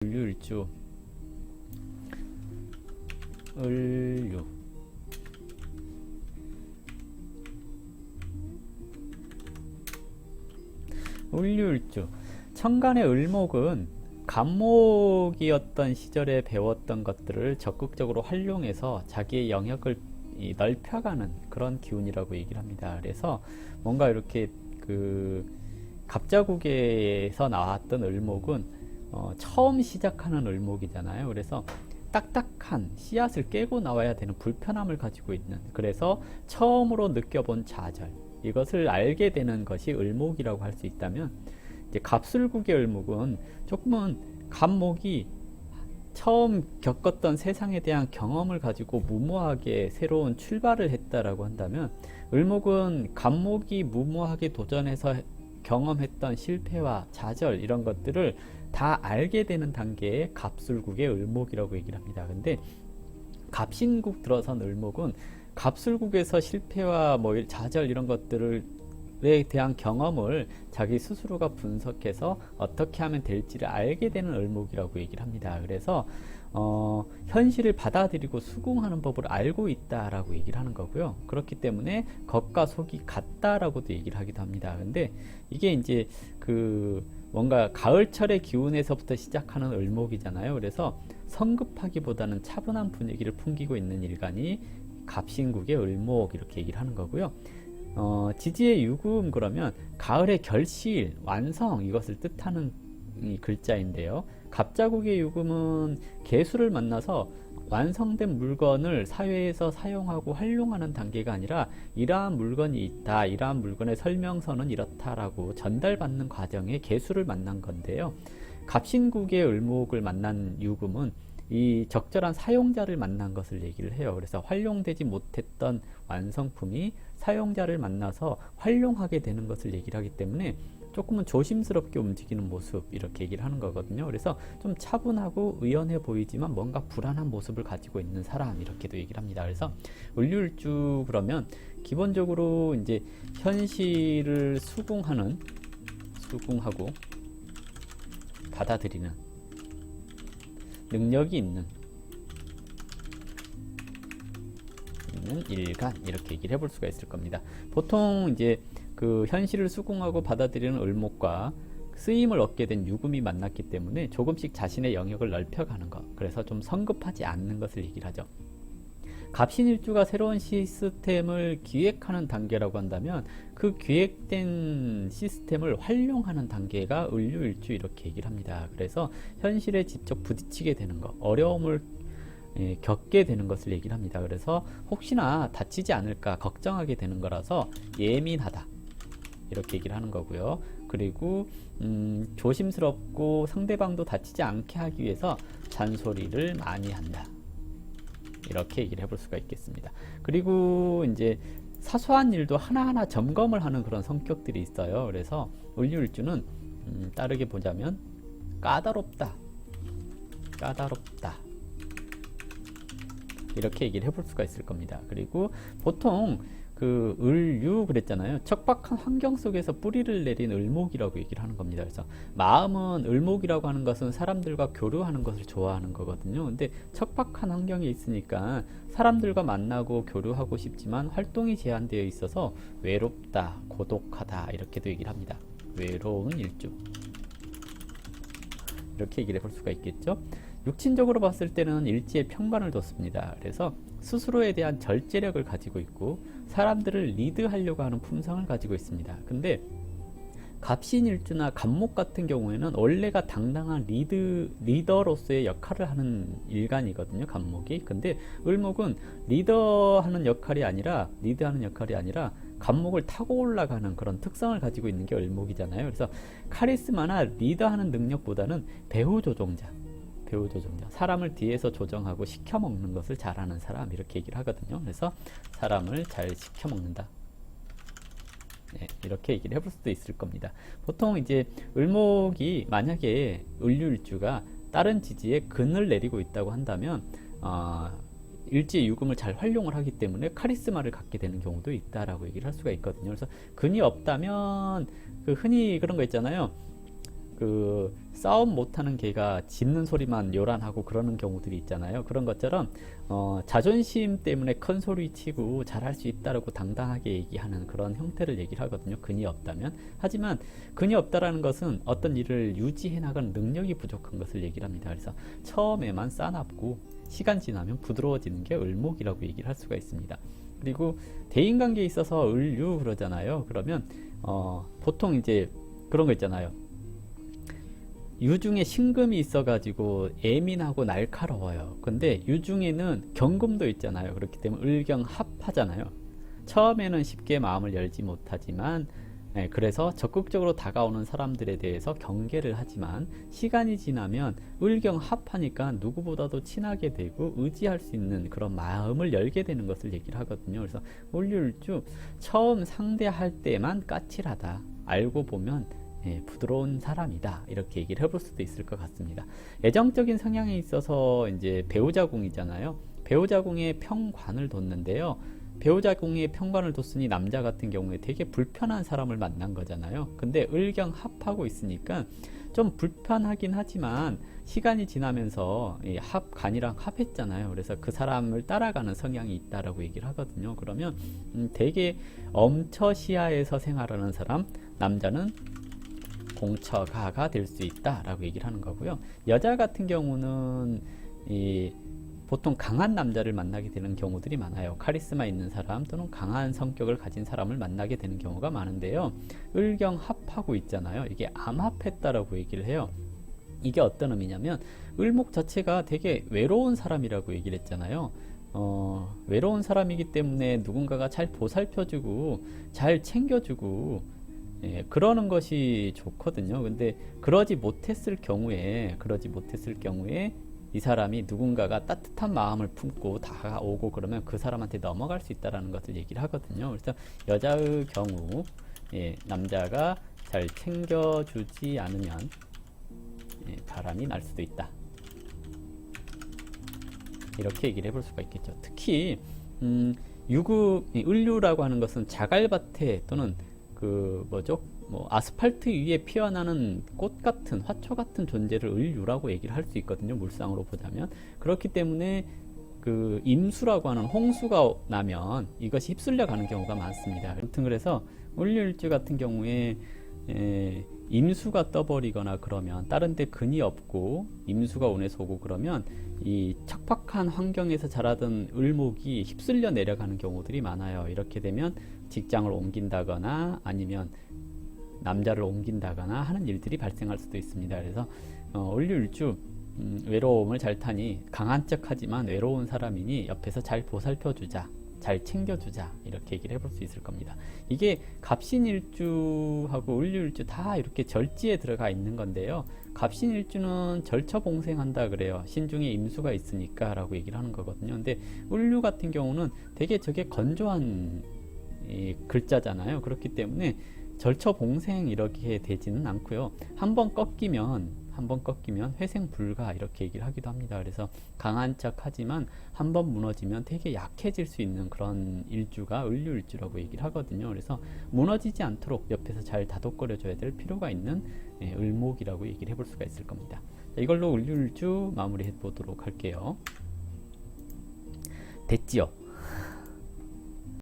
을류일주 을류 을류일주 천간의 을목은 간목이었던 시절에 배웠던 것들을 적극적으로 활용해서 자기의 영역을 넓혀가는 그런 기운이라고 얘기를 합니다. 그래서 뭔가 이렇게 갑자국에서 나왔던 을목은 처음 시작하는 을목이잖아요. 그래서 딱딱한 씨앗을 깨고 나와야 되는 불편함을 가지고 있는, 그래서 처음으로 느껴본 좌절, 이것을 알게 되는 것이 을목이라고 할 수 있다면, 이제 갑술국의 을목은 조금은 갑목이 처음 겪었던 세상에 대한 경험을 가지고 무모하게 새로운 출발을 했다라고 한다면, 을목은 갑목이 무모하게 도전해서 경험했던 실패와 좌절, 이런 것들을 다 알게 되는 단계의 갑술국의 을목이라고 얘기를 합니다. 근데 갑신국 들어선 을목은 갑술국에서 실패와 좌절, 이런 것들에 대한 경험을 자기 스스로가 분석해서 어떻게 하면 될지를 알게 되는 을목이라고 얘기를 합니다. 그래서 현실을 받아들이고 수긍하는 법을 알고 있다라고 얘기를 하는 거고요. 그렇기 때문에 겉과 속이 같다라고도 얘기를 하기도 합니다. 근데 이게 이제 뭔가 가을철의 기운에서부터 시작하는 을목이잖아요. 그래서 성급하기보다는 차분한 분위기를 풍기고 있는 일간이 갑신국의 을목, 이렇게 얘기를 하는 거고요. 지지의 유금, 그러면 가을의 결실, 완성, 이것을 뜻하는 이 글자인데요. 갑자국의 유금은 개수를 만나서 완성된 물건을 사회에서 사용하고 활용하는 단계가 아니라 이러한 물건이 있다, 이러한 물건의 설명서는 이렇다라고 전달받는 과정에 개수를 만난 건데요. 갑신국의 을목을 만난 유금은 이 적절한 사용자를 만난 것을 얘기를 해요. 그래서 활용되지 못했던 완성품이 사용자를 만나서 활용하게 되는 것을 얘기를 하기 때문에 조금은 조심스럽게 움직이는 모습, 이렇게 얘기를 하는 거거든요. 그래서 좀 차분하고 의연해 보이지만 뭔가 불안한 모습을 가지고 있는 사람, 이렇게도 얘기를 합니다. 그래서 을류일주 그러면 기본적으로 이제 현실을 수긍하고 받아들이는 능력이 있는 일간, 이렇게 얘기를 해볼 수가 있을 겁니다. 보통 이제 현실을 수긍하고 받아들이는 을목과 쓰임을 얻게 된 유금이 만났기 때문에 조금씩 자신의 영역을 넓혀가는 것, 그래서 좀 성급하지 않는 것을 얘기를 하죠. 갑신일주가 새로운 시스템을 기획하는 단계라고 한다면 그 기획된 시스템을 활용하는 단계가 을류일주, 이렇게 얘기를 합니다. 그래서 현실에 직접 부딪히게 되는 것, 어려움을 겪게 되는 것을 얘기를 합니다. 그래서 혹시나 다치지 않을까 걱정하게 되는 거라서 예민하다, 이렇게 얘기를 하는 거고요. 그리고 조심스럽고 상대방도 다치지 않게 하기 위해서 잔소리를 많이 한다, 이렇게 얘기를 해볼 수가 있겠습니다. 그리고 이제 사소한 일도 하나하나 점검을 하는 그런 성격들이 있어요. 그래서 을류일주는 따르게 보자면 까다롭다, 이렇게 얘기를 해볼 수가 있을 겁니다. 그리고 보통 을류 그랬잖아요. 척박한 환경 속에서 뿌리를 내린 을목이라고 얘기를 하는 겁니다. 그래서 마음은, 을목이라고 하는 것은 사람들과 교류하는 것을 좋아하는 거거든요. 근데 척박한 환경에 있으니까 사람들과 만나고 교류하고 싶지만 활동이 제한되어 있어서 외롭다, 고독하다, 이렇게도 얘기를 합니다. 외로운 일주, 이렇게 얘기를 해볼 수가 있겠죠. 육친적으로 봤을 때는 일지에 평관을 뒀습니다. 그래서 스스로에 대한 절제력을 가지고 있고 사람들을 리드하려고 하는 품성을 가지고 있습니다. 근데 갑신일주나 갑목 같은 경우에는 원래가 당당한 리더로서의 역할을 하는 일간이거든요, 갑목이. 근데 을목은 리드하는 역할이 아니라 갑목을 타고 올라가는 그런 특성을 가지고 있는 게 을목이잖아요. 그래서 카리스마나 리더하는 능력보다는 배후 조종자, 사람을 뒤에서 조정하고 시켜먹는 것을 잘하는 사람, 이렇게 얘기를 하거든요. 그래서 사람을 잘 시켜먹는다, 이렇게 얘기를 해볼 수도 있을 겁니다. 보통 이제 을목이 만약에 을류일주가 다른 지지에 근을 내리고 있다고 한다면 일지의 유금을 잘 활용을 하기 때문에 카리스마를 갖게 되는 경우도 있다라고 얘기를 할 수가 있거든요. 그래서 근이 없다면 흔히 그런 거 있잖아요. 그 싸움 못하는 개가 짖는 소리만 요란하고 그러는 경우들이 있잖아요. 그런 것처럼 자존심 때문에 큰 소리 치고 잘할 수 있다라고 당당하게 얘기하는 그런 형태를 얘기를 하거든요. 근이 없다면. 하지만 근이 없다라는 것은 어떤 일을 유지해 나가는 능력이 부족한 것을 얘기를 합니다. 그래서 처음에만 싸납고 시간 지나면 부드러워지는 게 을목이라고 얘기를 할 수가 있습니다. 그리고 대인관계에 있어서 을유 그러잖아요. 그러면 보통 이제 그런 거 있잖아요. 유중에 신금이 있어가지고 예민하고 날카로워요. 근데 유중에는 경금도 있잖아요. 그렇기 때문에 을경합하잖아요. 처음에는 쉽게 마음을 열지 못하지만 그래서 적극적으로 다가오는 사람들에 대해서 경계를 하지만 시간이 지나면 을경합하니까 누구보다도 친하게 되고 의지할 수 있는 그런 마음을 열게 되는 것을 얘기를 하거든요. 그래서 을류일주 처음 상대할 때만 까칠하다. 알고 보면 부드러운 사람이다 이렇게 얘기를 해볼 수도 있을 것 같습니다. 애정적인 성향에 있어서 이제 배우자궁이잖아요. 배우자궁에 평관을 뒀는데요. 배우자궁에 평관을 뒀으니 남자 같은 경우에 되게 불편한 사람을 만난 거잖아요. 근데 을경합하고 있으니까 좀 불편하긴 하지만 시간이 지나면서 합간이랑 합했잖아요. 그래서 그 사람을 따라가는 성향이 있다라고 얘기를 하거든요. 그러면 되게 엄처시야에서 생활하는 사람, 남자는 공처가가 될 수 있다라고 얘기를 하는 거고요. 여자 같은 경우는 보통 강한 남자를 만나게 되는 경우들이 많아요. 카리스마 있는 사람 또는 강한 성격을 가진 사람을 만나게 되는 경우가 많은데요. 을경합하고 있잖아요. 이게 암합했다라고 얘기를 해요. 이게 어떤 의미냐면 을목 자체가 되게 외로운 사람이라고 얘기를 했잖아요. 외로운 사람이기 때문에 누군가가 잘 보살펴주고 잘 챙겨주고 그러는 것이 좋거든요. 근데 그러지 못했을 경우에 이 사람이 누군가가 따뜻한 마음을 품고 다가오고 그러면 그 사람한테 넘어갈 수 있다는 것을 얘기를 하거든요. 그래서 여자의 경우 남자가 잘 챙겨주지 않으면 바람이 날 수도 있다. 이렇게 얘기를 해볼 수가 있겠죠. 특히 을류라고 하는 것은 자갈밭에 또는 아스팔트 위에 피어나는 꽃 같은 화초 같은 존재를 을류라고 얘기를 할 수 있거든요. 물상으로 보자면. 그렇기 때문에 그 임수라고 하는 홍수가 나면 이것이 휩쓸려 가는 경우가 많습니다. 아무튼 그래서 을류일주 같은 경우에 임수가 떠버리거나 그러면 다른 데 근이 없고 임수가 운에서 오고 그러면 이 척박한 환경에서 자라던 을목이 휩쓸려 내려가는 경우들이 많아요. 이렇게 되면 직장을 옮긴다거나 아니면 남자를 옮긴다거나 하는 일들이 발생할 수도 있습니다. 그래서 을류일주 외로움을 잘 타니 강한 척하지만 외로운 사람이니 옆에서 잘 보살펴주자, 잘 챙겨주자 이렇게 얘기를 해볼 수 있을 겁니다. 이게 갑신일주하고 을류일주 다 이렇게 절지에 들어가 있는 건데요. 갑신일주는 절처봉생한다 그래요. 신중에 임수가 있으니까 라고 얘기를 하는 거거든요. 근데 을류 같은 경우는 되게 저게 건조한 글자잖아요. 그렇기 때문에 절처봉생 이렇게 되지는 않고요. 한번 꺾이면 회생 불가 이렇게 얘기를 하기도 합니다. 그래서 강한 척 하지만 한번 무너지면 되게 약해질 수 있는 그런 일주가 을류일주라고 얘기를 하거든요. 그래서 무너지지 않도록 옆에서 잘 다독거려 줘야 될 필요가 있는 을목이라고 얘기를 해볼 수가 있을 겁니다. 이걸로 을류일주 마무리해 보도록 할게요. 됐지요?